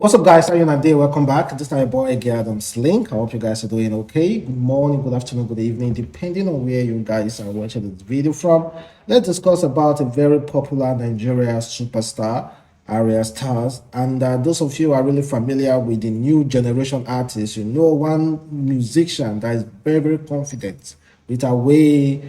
What's up, guys? How are you doing? Welcome back. This time, your boy Adamslink. I hope you guys are doing okay. Good morning, good afternoon, good evening, depending on where you guys are watching this video from. Let's discuss about a very popular Nigeria superstar, Arya Starr. And those of you who are really familiar with the new generation artists, you know one musician that is very confident with her way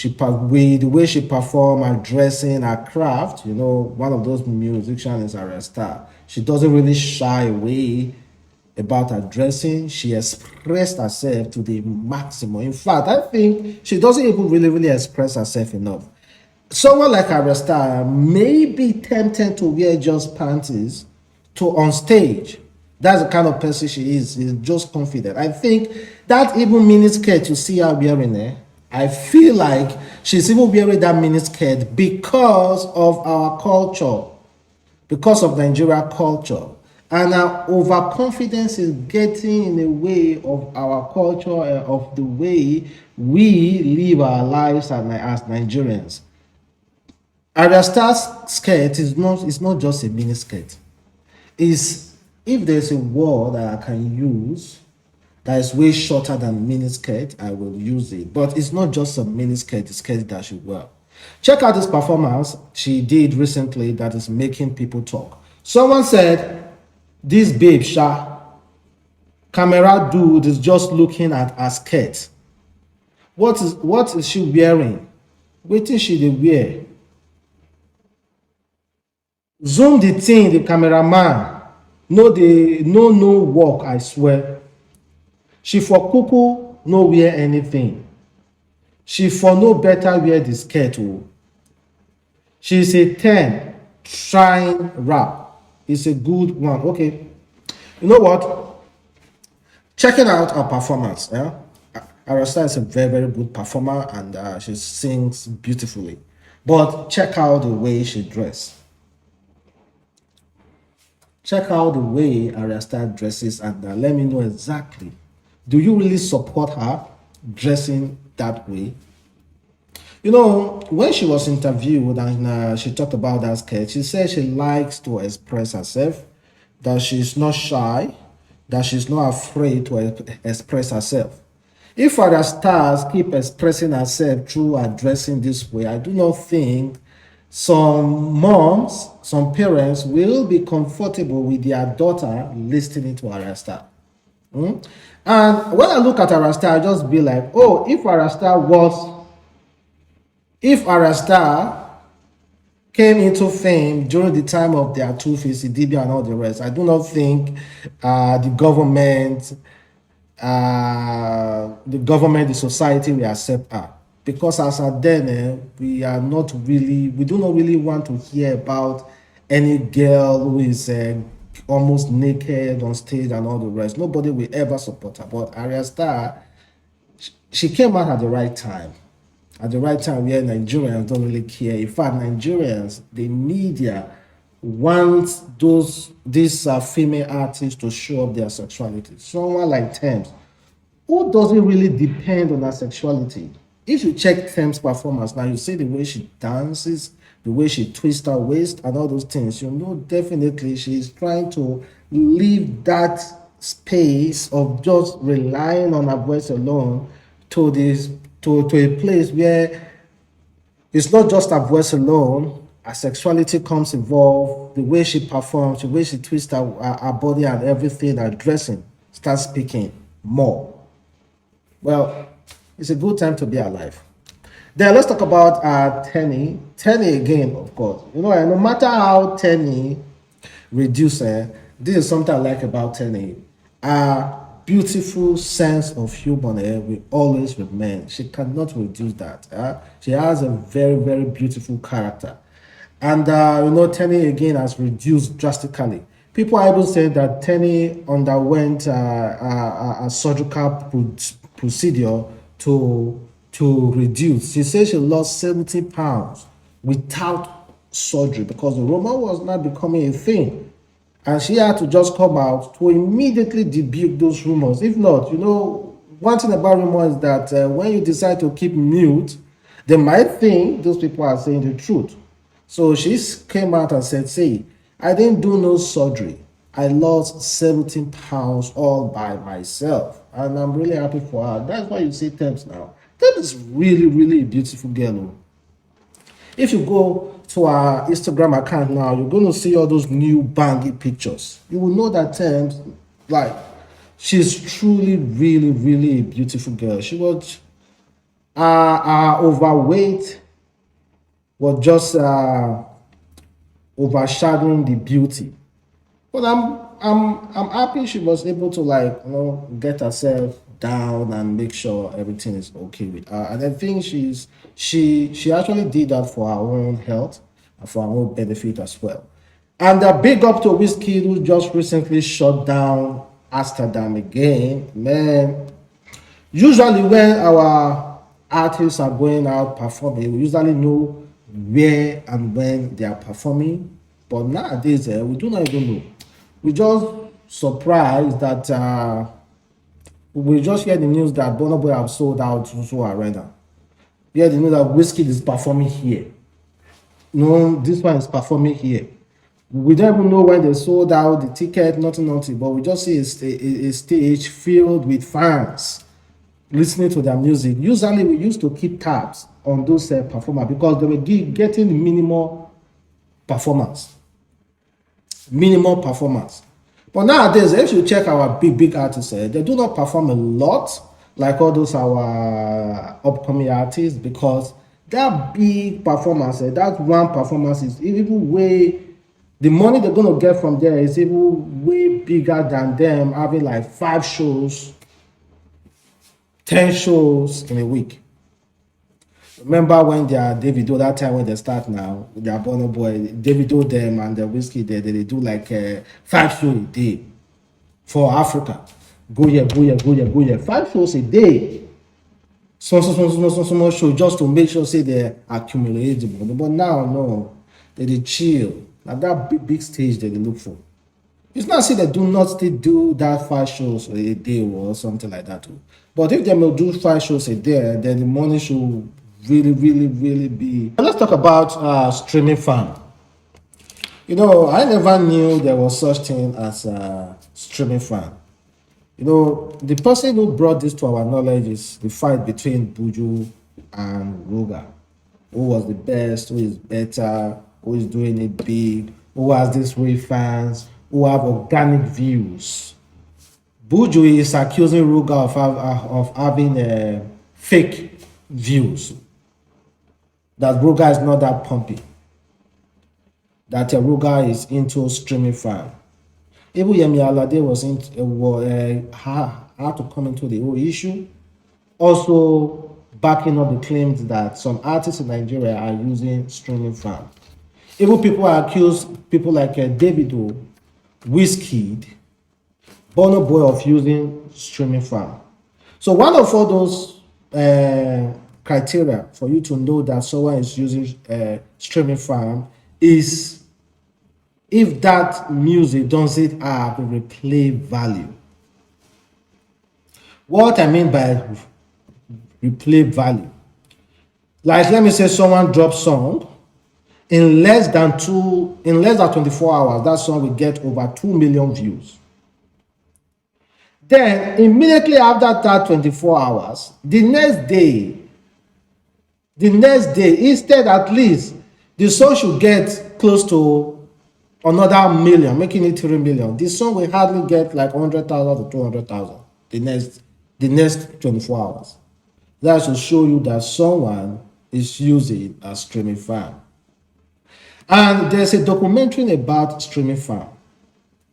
with the way she perform, her dressing, her craft. You know, one of those musicians is Arya Starr. She doesn't really shy away about her dressing. She expressed herself to the maximum. In fact, I think she doesn't even really express herself enough. Someone like Ayra Starr may be tempted to wear just panties to on stage. That's the kind of person she is just confident. I think that even miniskirt you see her wearing there, I feel like she's even wearing that miniskirt because of our culture, because of Nigeria culture. And our overconfidence is getting in the way of our culture and of the way we live our lives as Nigerians. Arya Star's skirt is not just a mini skirt. Is if there's a word that I can use that is way shorter than mini skirt, I will use it. But it's not just a mini skirt, the skirt that she wear. Check out this performance she did recently that is making people talk. Someone said, this babe, camera dude is just looking at her skirt. What is she wearing? What is she wear? Zoom the thing, the cameraman. No work, I swear. She for cuckoo no wear anything. She for no better wear the skirt. Oh. She's a 10 trying rap. It's a good one. Okay. You know what? Checking out her performance. Yeah? Ayra Starr is a very good performer and she sings beautifully. But check out the way she dresses. Check out the way Arya Starr dresses and let me know exactly. Do you really support her dressing that way? You know, when she was interviewed and she talked about that skirt, she said she likes to express herself, that she's not shy, that she's not afraid to express herself. If Arya Starr keep expressing herself through her dressing this way, I do not think some moms, some parents will be comfortable with their daughter listening to Arya Starr. And when I look at Arya Starr, I just be like, oh, if Arya Starr came into fame during the time of their Two-Face, Idibia and all the rest, I do not think the government, the society will accept her. Because as at then, we do not really want to hear about any girl who is almost naked on stage and all the rest. Nobody will ever support her. But Arya Starr, she came out at the right time. At the right time where Nigerians don't really care. In fact, Nigerians, the media wants these female artists to show up their sexuality. Someone like Tems, who doesn't really depend on her sexuality. If you check Tems' performance now, you see the way she dances, the way she twists her waist and all those things. You know, definitely she's trying to leave that space of just relying on her voice alone to a place where it's not just her voice alone, her sexuality comes involved, the way she performs, the way she twists her body and everything, her dressing starts speaking more. Well, it's a good time to be alive. Then let's talk about Tenny. Tenny again, of course. You know, no matter how Tenny reduces, this is something I like about Tenny. Her beautiful sense of humor will always remain. She cannot reduce that. She has a very beautiful character. And, you know, Tenny again has reduced drastically. People are able to say that Tenny underwent a surgical procedure to reduce. She says she lost 70 pounds without surgery because the rumor was not becoming a thing. And she had to just come out to immediately debunk those rumors. If not, you know, one thing about rumors is that when you decide to keep mute, they might think those people are saying the truth. So she came out and said, say, I didn't do no surgery. I lost 17 pounds all by myself, and I'm really happy for her. That's why you see Tems now. Tems is really, really a beautiful girl. Oh. If you go to our Instagram account now, you're going to see all those new bangy pictures. You will know that Tems, like, she's truly, really, really a beautiful girl. She was overweight was just overshadowing the beauty. But I'm happy she was able to, like, get herself down and make sure everything is okay with her. And I think she actually did that for her own health and for her own benefit as well. And a big up to Wizkid, who just recently shut down Amsterdam again. Man, usually when our artists are going out performing, we usually know where and when they are performing. But nowadays, we do not even know. We just surprised that we just hear the news that Burna Boy have sold out to Arena. We hear the news that Wizkid is performing here. No, this one is performing here. We don't even know when they sold out the ticket, nothing, but we just see a stage filled with fans listening to their music. Usually, we used to keep tabs on those performers because they were getting minimal performance. But nowadays, if you check our big artists, they do not perform a lot like all those our upcoming artists, because that big performance, that one performance is even way, the money they're going to get from there is even way bigger than them having like 5 shows, 10 shows in a week. Remember when they are Davido, that time when they start now, they are Burna Boy, Davido them and the Wizkid there, they do like 5 shows a day for Africa. Go here. 5 shows a day. Small show just to make sure say they accumulate the money. But now, no, they chill. Now that big stage that they look for. It's not say they do not still do that 5 shows a day or something like that too. But if they will do 5 shows a day, then the money should really be. Let's talk about streaming farm. I never knew there was such thing as a streaming farm. The person who brought this to our knowledge is the fight between Buju and Ruga. Who was the best, who is better, who is doing it big, who has these real fans, who have organic views. Buju is accusing Ruga of having fake views. That Ruga is not that pumpy. That Ruga is into streaming fan. Even Yemi Alade was had to come into the whole issue. Also backing up the claims that some artists in Nigeria are using streaming fan. Even people accuse people like Davido, Wizkid, Burna Boy of using streaming fan. So one of all those criteria for you to know that someone is using streaming farm is if that music doesn't have a replay value. What I mean by replay value, like let me say someone drops song in less than 24 hours, that song will get over 2 million views. Then immediately after that 24 hours, the next day, instead at least the song should get close to another million, making it 3 million. This song will hardly get like 100,000 to 200,000 the next 24 hours. That should show you that someone is using a streaming farm. And there's a documentary about streaming farm,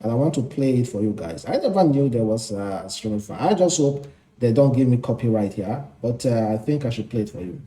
and I want to play it for you guys. I never knew there was a streaming farm. I just hope they don't give me copyright here, but I think I should play it for you.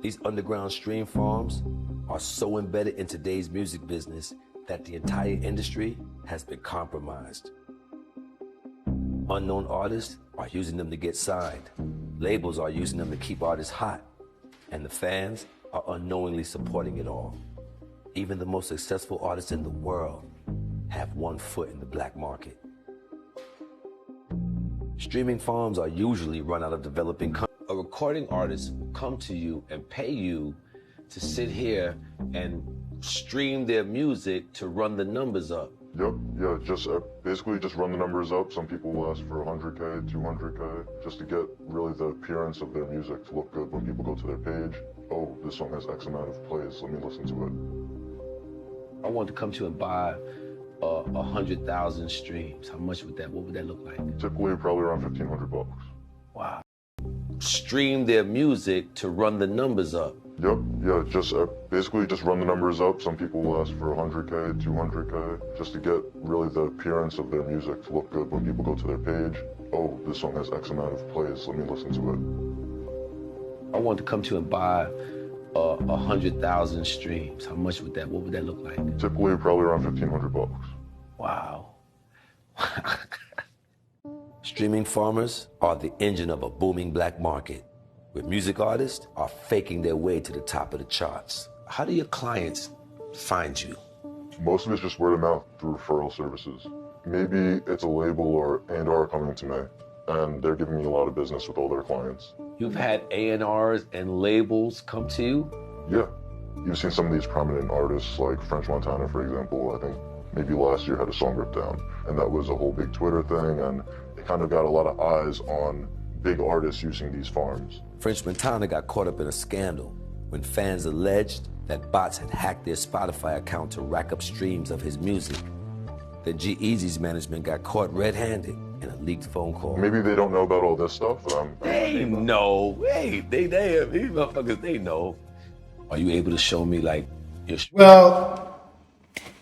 These underground stream farms are so embedded in today's music business that the entire industry has been compromised. Unknown artists are using them to get signed. Labels are using them to keep artists hot. And the fans are unknowingly supporting it all. Even the most successful artists in the world have one foot in the black market. Streaming farms are usually run out of developing countries. A recording artist will come to you and pay you to sit here and stream their music to run the numbers up. Yep, yeah, just basically just run the numbers up. Some people will ask for 100K, 200K, just to get really the appearance of their music to look good when people go to their page. Oh, this song has X amount of plays, let me listen to it. I want to come to you and buy 100,000 streams. How much would what would that look like? Typically probably around 1,500 bucks. Wow. Stream their music to run the numbers up. Yep, yeah, just basically just run the numbers up. Some people will ask for 100K, 200K, just to get really the appearance of their music to look good when people go to their page. Oh, this song has X amount of plays, let me listen to it. I want to come to you and buy 100,000 streams. How much would what would that look like? Typically probably around 1,500 bucks. Wow. Streaming farmers are the engine of a booming black market, where music artists are faking their way to the top of the charts. How do your clients find you? Most of it's just word of mouth through referral services. Maybe it's a label or A&R coming to me, and they're giving me a lot of business with all their clients. You've had A&Rs and labels come to you? Yeah. You've seen some of these prominent artists, like French Montana, for example. I think maybe last year had a song ripped down, and that was a whole big Twitter thing, and it kind of got a lot of eyes on big artists using these farms. French Montana got caught up in a scandal when fans alleged that bots had hacked their Spotify account to rack up streams of his music. Then G-Eazy's management got caught red-handed in a leaked phone call. Maybe they don't know about all this stuff, but They know. Hey, these motherfuckers, they know. Are you able to show me, like, your... Well,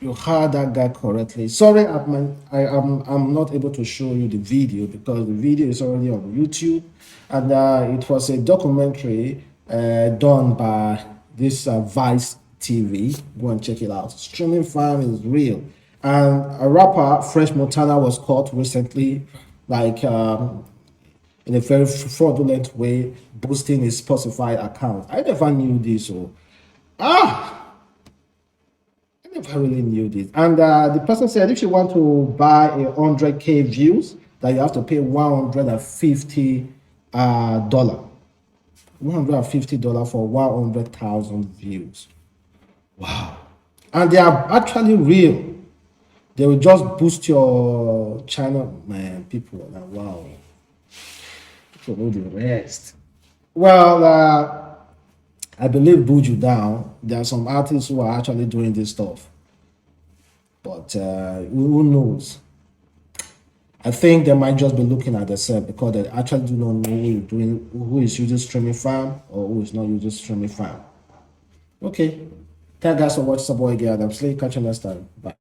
you heard that guy correctly. Sorry, I'm not able to show you the video because the video is already on YouTube, and it was a documentary done by this Vice TV. Go and check it out. Streaming farm is real, and a rapper, French Montana, was caught recently, like in a very fraudulent way, boosting his Spotify account. I never knew this. So, I never really knew this. And the person said if you want to buy 100K views, that you have to pay $150. $150 for 100,000 views. Wow. And they are actually real. They will just boost your channel. Man, people are like, wow. People know the rest. Well, I believe Buju down. There are some artists who are actually doing this stuff. But who knows? I think they might just be looking at themselves because they actually do not know who is using streaming farm or who is not using streaming farm. Okay. Thank you guys for watching. It's your boy again, Adamslink. Catch you next time. Bye.